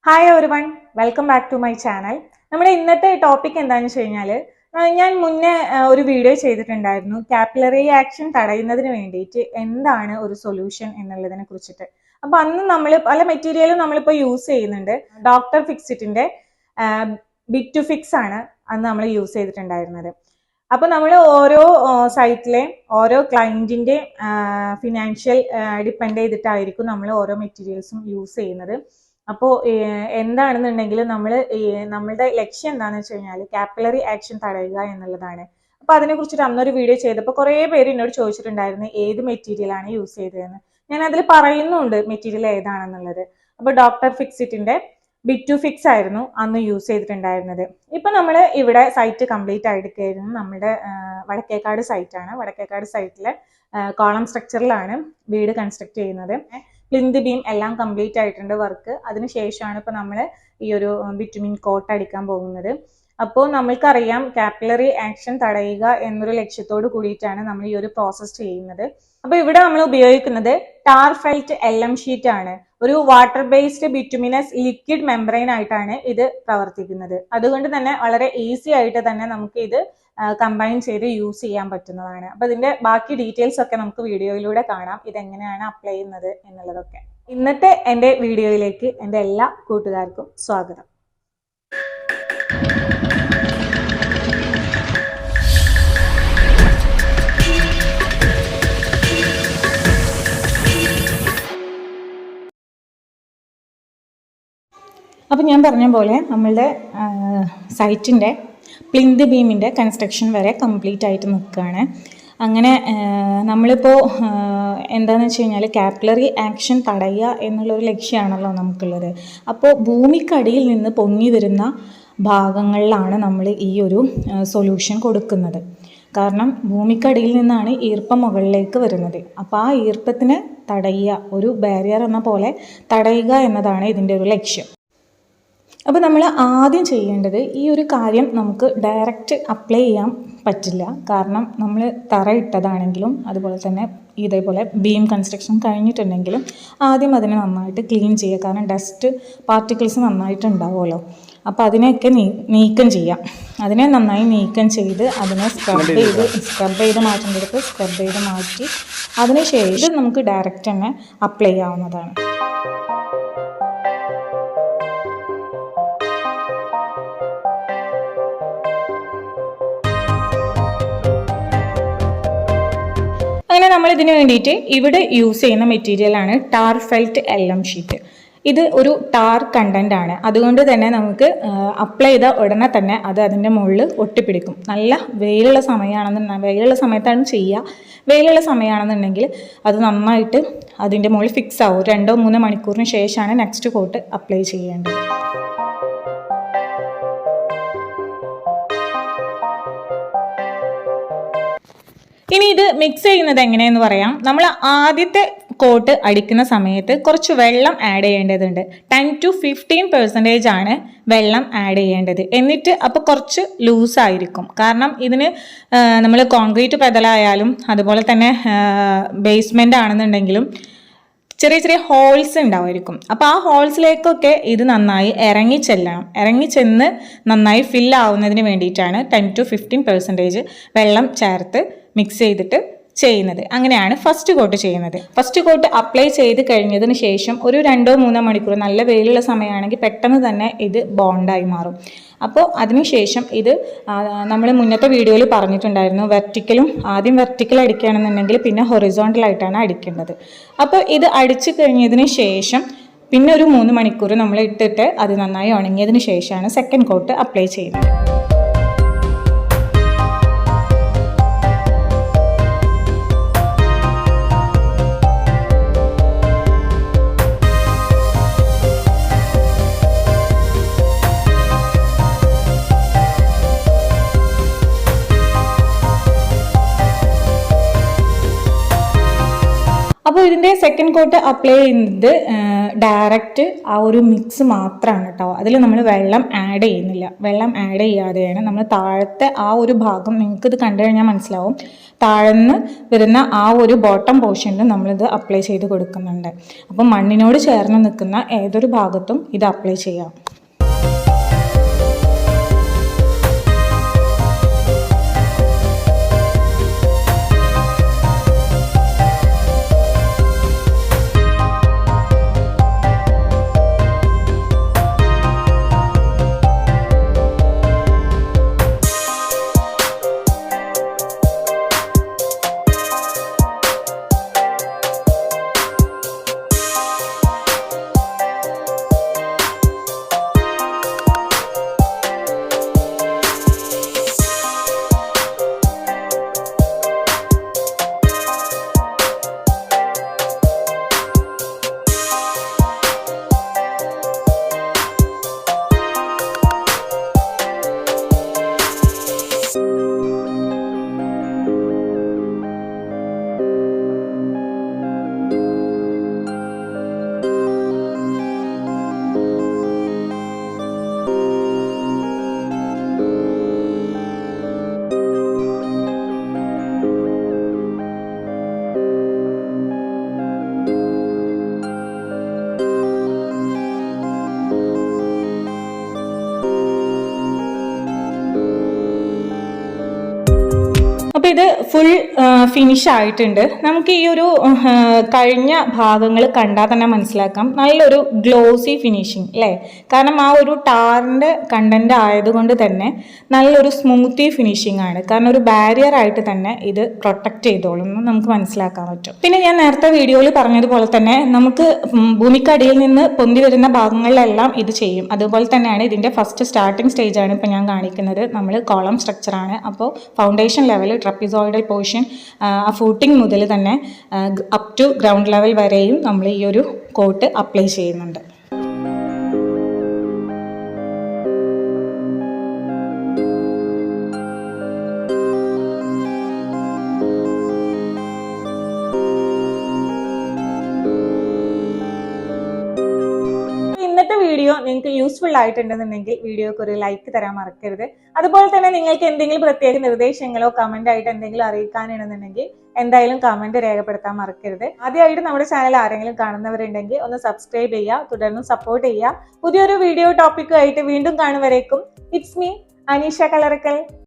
Hi everyone, welcome back to my channel. നമ്മുടെ ഇന്നത്തെ topic എന്താണെന്ന് വെച്ച് കഴിഞ്ഞാൽ ഞാൻ മുന്നേ ഒരു വീഡിയോ ചെയ്തിട്ടുണ്ടായിരുന്നു കാപ്പിലറി ആക്ഷൻ തടയുന്നതിന് വേണ്ടിയിട്ട് എന്താണ് ഒരു സൊല്യൂഷൻ എന്നുള്ളതിനെ കുറിച്ചിട്ട്. അപ്പൊ അന്ന് നമ്മൾ പല മെറ്റീരിയലും നമ്മളിപ്പോൾ യൂസ് ചെയ്യുന്നുണ്ട്. ഡോക്ടർ ഫിക്സിറ്റിന്റെ ബിറ്റ് ടു ഫിക്സ് ആണ് അന്ന് നമ്മൾ യൂസ് ചെയ്തിട്ടുണ്ടായിരുന്നത്. അപ്പൊ നമ്മൾ ഓരോ സൈറ്റിലെ ഓരോ ക്ലയന്റിന്റെ ഫിനാൻഷ്യൽ ഡിപ്പെൻഡ് ചെയ്തിട്ടായിരിക്കും നമ്മൾ ഓരോ മെറ്റീരിയൽസും യൂസ് ചെയ്യുന്നത്. അപ്പോൾ എന്താണെന്നുണ്ടെങ്കിൽ നമ്മളുടെ ലക്ഷ്യം എന്താണെന്ന് വെച്ച് കഴിഞ്ഞാൽ കാപ്പിലറി ആക്ഷൻ തടയുക എന്നുള്ളതാണ്. അപ്പൊ അതിനെ കുറിച്ചിട്ട് അന്നൊരു വീഡിയോ ചെയ്തപ്പോൾ കുറേ പേര് എന്നോട് ചോദിച്ചിട്ടുണ്ടായിരുന്നു ഏത് മെറ്റീരിയൽ ആണ് യൂസ് ചെയ്തതെന്ന്. ഞാൻ അതിൽ പറയുന്നുണ്ട് മെറ്റീരിയൽ ഏതാണെന്നുള്ളത്. അപ്പൊ ഡോക്ടർ ഫിക്സിറ്റിന്റെ ബിറ്റ് ടു ഫിക്സ് ആയിരുന്നു അന്ന് യൂസ് ചെയ്തിട്ടുണ്ടായിരുന്നത്. ഇപ്പൊ നമ്മൾ ഇവിടെ സൈറ്റ് കംപ്ലീറ്റ് ആയിരിക്കുന്നു. നമ്മുടെ വടക്കേക്കാട് സൈറ്റ് ആണ്. വടക്കേക്കാട് സൈറ്റിലെ കോളം സ്ട്രക്ചറിലാണ് വീട് കൺസ്ട്രക്ട് ചെയ്യുന്നത്. പ്ലിന്ത് ബീം എല്ലാം കംപ്ലീറ്റ് ആയിട്ടുണ്ട് വർക്ക്. അതിനുശേഷമാണ് ഇപ്പൊ നമ്മൾ ഈ ഒരു ബിറ്റുമിൻ കോട്ട് അടിക്കാൻ പോകുന്നത്. അപ്പോൾ നമ്മൾക്കറിയാം കാപ്പിലറി ആക്ഷൻ തടയുക എന്നൊരു ലക്ഷ്യത്തോട് കൂടിയിട്ടാണ് നമ്മൾ ഈ ഒരു പ്രോസസ് ചെയ്യുന്നത്. അപ്പൊ ഇവിടെ നമ്മൾ ഉപയോഗിക്കുന്നത് ടാർ ഫെൽറ്റ് LM ഷീറ്റ് ആണ്. ഒരു water based bituminous liquid membrane ആയിട്ടാണ് ഇത് പ്രവർത്തിക്കുന്നത്. അതുകൊണ്ട് തന്നെ വളരെ ഈസി ആയിട്ട് തന്നെ നമുക്ക് ഇത് കമ്പൈൻ ചെയ്ത് യൂസ് ചെയ്യാൻ പറ്റുന്നതാണ്. അപ്പൊ ഇതിന്റെ ബാക്കി ഡീറ്റെയിൽസ് ഒക്കെ നമുക്ക് വീഡിയോയിലൂടെ കാണാം, ഇതെങ്ങനെയാണ് അപ്ലൈ ചെയ്യുന്നത് എന്നുള്ളതൊക്കെ. ഇന്നത്തെ എൻ്റെ വീഡിയോയിലേക്ക് എൻ്റെ എല്ലാ കൂട്ടുകാർക്കും സ്വാഗതം. അപ്പം ഞാൻ പറഞ്ഞ പോലെ നമ്മളുടെ സൈറ്റിൻ്റെ പ്ലിന്ത് ബീമിൻ്റെ കൺസ്ട്രക്ഷൻ വരെ കംപ്ലീറ്റ് ആയിട്ട് നിൽക്കുകയാണ്. അങ്ങനെ നമ്മളിപ്പോൾ എന്താണെന്ന് വെച്ച് കഴിഞ്ഞാൽ കാപ്പിലറി ആക്ഷൻ തടയുക എന്നുള്ളൊരു ലക്ഷ്യമാണല്ലോ നമുക്കുള്ളത്. അപ്പോൾ ഭൂമിക്കടിയിൽ നിന്ന് പൊങ്ങി വരുന്ന ഭാഗങ്ങളിലാണ് നമ്മൾ ഈ ഒരു സൊല്യൂഷൻ കൊടുക്കുന്നത്. കാരണം ഭൂമിക്കടിയിൽ നിന്നാണ് ഈർപ്പം മുകളിലേക്ക് വരുന്നത്. അപ്പോൾ ആ ഈർപ്പത്തിന് തടയുക, ഒരു ബാരിയർ എന്ന പോലെ തടയുക എന്നതാണ് ഇതിൻ്റെ ഒരു ലക്ഷ്യം. അപ്പോൾ നമ്മൾ ആദ്യം ചെയ്യേണ്ടത്, ഈ ഒരു കാര്യം നമുക്ക് ഡയറക്റ്റ് അപ്ലൈ ചെയ്യാൻ പറ്റില്ല. കാരണം നമ്മൾ തറ ഇട്ടതാണെങ്കിലും അതുപോലെ തന്നെ ഇതേപോലെ ബീം കൺസ്ട്രക്ഷൻ കഴിഞ്ഞിട്ടുണ്ടെങ്കിലും ആദ്യം അതിനെ നന്നായിട്ട് ക്ലീൻ ചെയ്യുക. കാരണം ഡസ്റ്റ് പാർട്ടിക്കിൾസ് നന്നായിട്ട് ഉണ്ടാവുമല്ലോ. അപ്പോൾ അതിനെയൊക്കെ നീക്കം ചെയ്യാം. അതിനെ നന്നായി നീക്കം ചെയ്ത് അതിനെ സ്ക്രബ് ചെയ്ത് മാറ്റേണ്ടടുത്ത് സ്ക്രബ് ചെയ്ത് മാറ്റി അതിന് ശേഷം നമുക്ക് ഡയറക്റ്റ് തന്നെ അപ്ലൈ ചെയ്യാവുന്നതാണ്. അങ്ങനെ നമ്മൾ ഇതിന് വേണ്ടിയിട്ട് ഇവിടെ യൂസ് ചെയ്യുന്ന മെറ്റീരിയലാണ് ടാർ ഫെൽറ്റ് LM ഷീറ്റ്. ഇത് ഒരു ടാർ കണ്ടന്റ് ആണ്. അതുകൊണ്ട് തന്നെ നമുക്ക് അപ്ലൈ ചെയ്ത ഉടനെ തന്നെ അത് അതിൻ്റെ മുകളിൽ ഒട്ടിപ്പിടിക്കും. നല്ല വെയിലുള്ള സമയത്താണ് ചെയ്യുക. വെയിലുള്ള സമയമാണെന്നുണ്ടെങ്കിൽ അത് നന്നായിട്ട് അതിൻ്റെ മുകളിൽ ഫിക്സ് ആവും. 2-3 മണിക്കൂറിന് ശേഷമാണ് നെക്സ്റ്റ് കോട്ട് അപ്ലൈ ചെയ്യേണ്ടത്. ഇനി ഇത് മിക്സ് ചെയ്യുന്നത് എങ്ങനെയെന്ന് പറയാം. നമ്മൾ ആദ്യത്തെ കോട്ട് അടിക്കുന്ന സമയത്ത് കുറച്ച് വെള്ളം ആഡ് ചെയ്യേണ്ടതുണ്ട്. 10-15% ആണ് വെള്ളം ആഡ് ചെയ്യേണ്ടത്. എന്നിട്ട് അപ്പോൾ കുറച്ച് ലൂസായിരിക്കും. കാരണം ഇതിന് നമ്മൾ കോൺക്രീറ്റ് പെതലായാലും അതുപോലെ തന്നെ ബേസ്മെൻ്റ് ആണെന്നുണ്ടെങ്കിലും ചെറിയ ചെറിയ ഹോൾസ് ഉണ്ടാവുമായിരിക്കും. അപ്പോൾ ആ ഹോൾസിലേക്കൊക്കെ ഇത് നന്നായി ഇറങ്ങിച്ചെന്ന് നന്നായി ഫില്ലാവുന്നതിന് വേണ്ടിയിട്ടാണ് 10-15% വെള്ളം ചേർത്ത് മിക്സ് ചെയ്തിട്ട് ചെയ്യുന്നത്. അങ്ങനെയാണ് ഫസ്റ്റ് കോട്ട് ചെയ്യുന്നത്. ഫസ്റ്റ് കോട്ട് അപ്ലൈ ചെയ്ത് കഴിഞ്ഞതിന് ശേഷം ഒരു 2-3 മണിക്കൂർ, നല്ല വെയിലുള്ള സമയമാണെങ്കിൽ പെട്ടെന്ന് തന്നെ ഇത് ബോണ്ടായി മാറും. അപ്പോൾ അതിനുശേഷം ഇത് നമ്മൾ മുന്നത്തെ വീഡിയോയിൽ പറഞ്ഞിട്ടുണ്ടായിരുന്നു, ആദ്യം വെർട്ടിക്കൽ അടിക്കുകയാണെന്നുണ്ടെങ്കിൽ പിന്നെ ഹൊറിസോണ്ടലായിട്ടാണ് അടിക്കേണ്ടത്. അപ്പോൾ ഇത് അടിച്ചു കഴിഞ്ഞതിന് ശേഷം പിന്നെ ഒരു 3 മണിക്കൂർ നമ്മൾ ഇട്ടിട്ട് അത് നന്നായി ഉണങ്ങിയതിന് ശേഷമാണ് സെക്കൻഡ് കോട്ട് അപ്ലൈ ചെയ്യുന്നത്. അപ്പോൾ ഇതിൻ്റെ സെക്കൻഡ് കോട്ട് അപ്ലൈ ചെയ്യുന്നത് ഡയറക്റ്റ് ആ ഒരു മിക്സ് മാത്രമാണ് കേട്ടോ. അതിൽ നമ്മൾ വെള്ളം ആഡ് ചെയ്യുന്നില്ല. വെള്ളം ആഡ് ചെയ്യാതെയാണ് നമ്മൾ താഴത്തെ ആ ഒരു ഭാഗം, നിങ്ങൾക്കിത് കണ്ടു കഴിഞ്ഞാൽ മനസ്സിലാവും, താഴ്ന്ന് വരുന്ന ആ ഒരു ബോട്ടം പോർഷനിൽ നമ്മളിത് അപ്ലൈ ചെയ്ത് കൊടുക്കുന്നുണ്ട്. അപ്പം മണ്ണിനോട് ചേർന്ന് നിൽക്കുന്ന ഏതൊരു ഭാഗത്തും ഇത് അപ്ലൈ ചെയ്യാം. അപ്പോൾ ഇത് ഫുൾ ഫിനിഷ് ആയിട്ടുണ്ട്. നമുക്ക് ഈ ഒരു കഴിഞ്ഞ ഭാഗങ്ങൾ കണ്ടാൽ തന്നെ മനസ്സിലാക്കാം നല്ലൊരു ഗ്ലോസി ഫിനിഷിങ് അല്ലേ. കാരണം ആ ഒരു ടാറിൻ്റെ കണ്ടന്റ് ആയതുകൊണ്ട് തന്നെ നല്ലൊരു സ്മൂത്തി ഫിനിഷിംഗ് ആണ്. കാരണം ഒരു ബാരിയർ ആയിട്ട് തന്നെ ഇത് പ്രൊട്ടക്റ്റ് ചെയ്തോളും എന്ന് നമുക്ക് മനസ്സിലാക്കാൻ പറ്റും. പിന്നെ ഞാൻ നേരത്തെ വീഡിയോയിൽ പറഞ്ഞതുപോലെ തന്നെ നമുക്ക് ഭൂമിക്കടിയിൽ നിന്ന് പൊന്തി വരുന്ന ഭാഗങ്ങളിലെല്ലാം ഇത് ചെയ്യും. അതുപോലെ തന്നെയാണ് ഇതിൻ്റെ ഫസ്റ്റ് സ്റ്റാർട്ടിംഗ് സ്റ്റേജ് ആണ് ഇപ്പോൾ ഞാൻ കാണിക്കുന്നത്. നമ്മൾ കോളം സ്ട്രക്ചറാണ്. അപ്പോൾ ഫൗണ്ടേഷൻ ലെവൽ ട്രപ്പിസോയിഡൽ പോർഷൻ ആ ഫൂട്ടിംഗ് മുതൽ തന്നെ അപ് ടു ഗ്രൗണ്ട് ലെവൽ വരെയും നമ്മൾ ഈ ഒരു കോട്ട് അപ്ലൈ ചെയ്യുന്നുണ്ട്. വീഡിയോ നിങ്ങൾക്ക് യൂസ്ഫുൾ ആയിട്ടുണ്ടെന്നുണ്ടെങ്കിൽ വീഡിയോക്ക് ഒരു ലൈക്ക് തരാൻ മറക്കരുത്. അതുപോലെ തന്നെ നിങ്ങൾക്ക് എന്തെങ്കിലും പ്രത്യേക നിർദ്ദേശങ്ങളോ കമന്റ് ആയിട്ട് എന്തെങ്കിലും അറിയിക്കാനുണ്ടെന്നുണ്ടെങ്കിൽ എന്തായാലും കമന്റ് രേഖപ്പെടുത്താൻ മറക്കരുത്. ആദ്യമായിട്ട് നമ്മുടെ ചാനൽ ആരെങ്കിലും കാണുന്നവരുണ്ടെങ്കിൽ ഒന്ന് സബ്സ്ക്രൈബ് ചെയ്യുക, തുടർന്ന് സപ്പോർട്ട് ചെയ്യുക. പുതിയൊരു വീഡിയോ ടോപ്പിക്കുമായിട്ട് വീണ്ടും കാണുവരേക്കും ഇറ്റ്സ് മീ അനീഷ കളറക്കൽ.